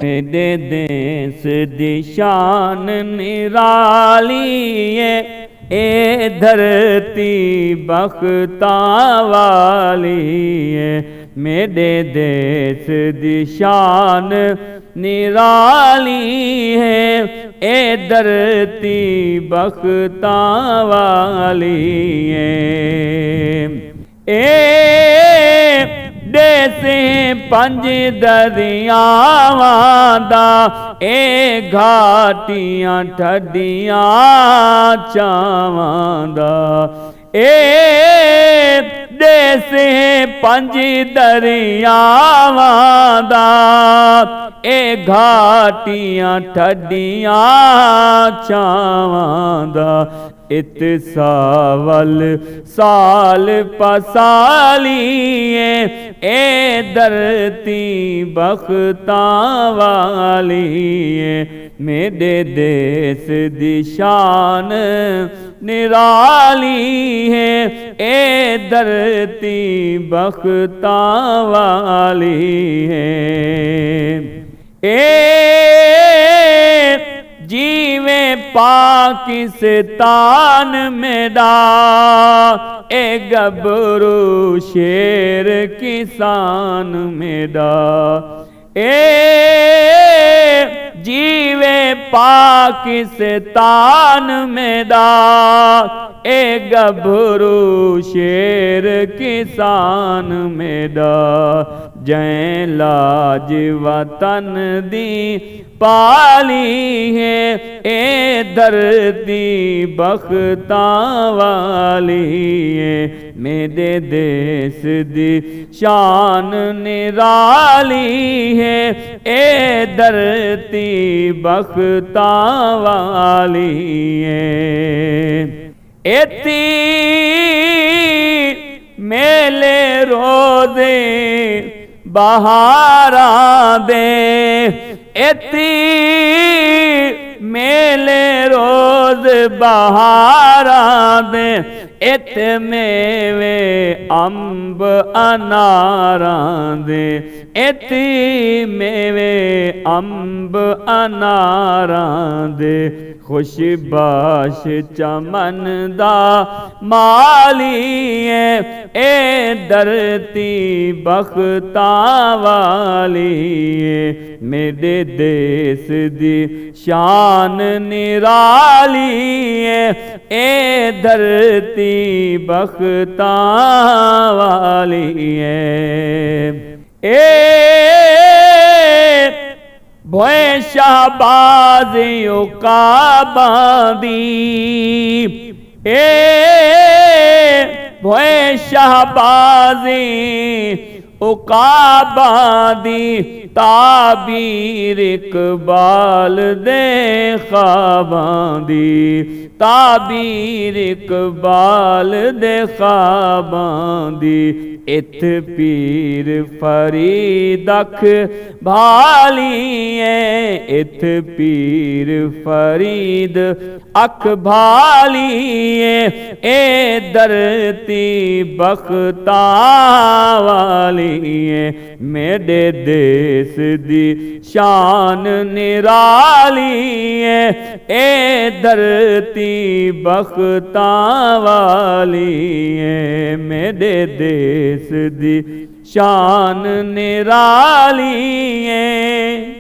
मेरे देश दी शान निराली है, ए धरती बख्तां वाली है। मेरे देश दी शान निराली है, ए धरती बख्तां वाली है। ए देसे पंज दरियावां दा, ए घाटियां ठड्डियां चावां दा। ए देसे पंज दरियावां दा, ए घाटियां ठड्डियां चावां दा। इत सावल साल पसाली है, ए धरती बख्तां वाली है। मेरे देश दी शान निराली है, ए धरती बख्तां वाली है। ए जीवे पाकिस्तान मेरा, ए गबरू शेर किसान मेरा। ए जीवे पाकिस्तान मेरा, ए गबरू शेर किसान मेरा। जै लाज वतन दी पाली है, ए धरती बख्तां वाली है। मेरे देश दी शान निराली है, ए धरती बख्तां वाली है। एती मेले रोज़े बहारां दे, एती मेले रोज़ बहारां दे। इत मेवे अंब अनारां दे, इति मेवे अंब अनारां दे। खुशबाश चमन दा माली है, ए धरती बख्तां वाली है। मेरे देश दी शान निराली है, ए धरती बख्तां वाली है। भोए शाहबाज़ी उकाबां दी, भोए शाहबाज़ी उकाबां दी। ताबीर इकबाल दे ख्वाबां दी, ताबीर इकबाल दे ख्वाबां दी। इत पीर फरीद अख भाली है, इत पीर फरीद अख भाली है, ए धरती बख्तां वाली है। मेरे देश दी शान निराली है, ए धरती बख्तां वाली है। मेरे देश दी शान निराली है।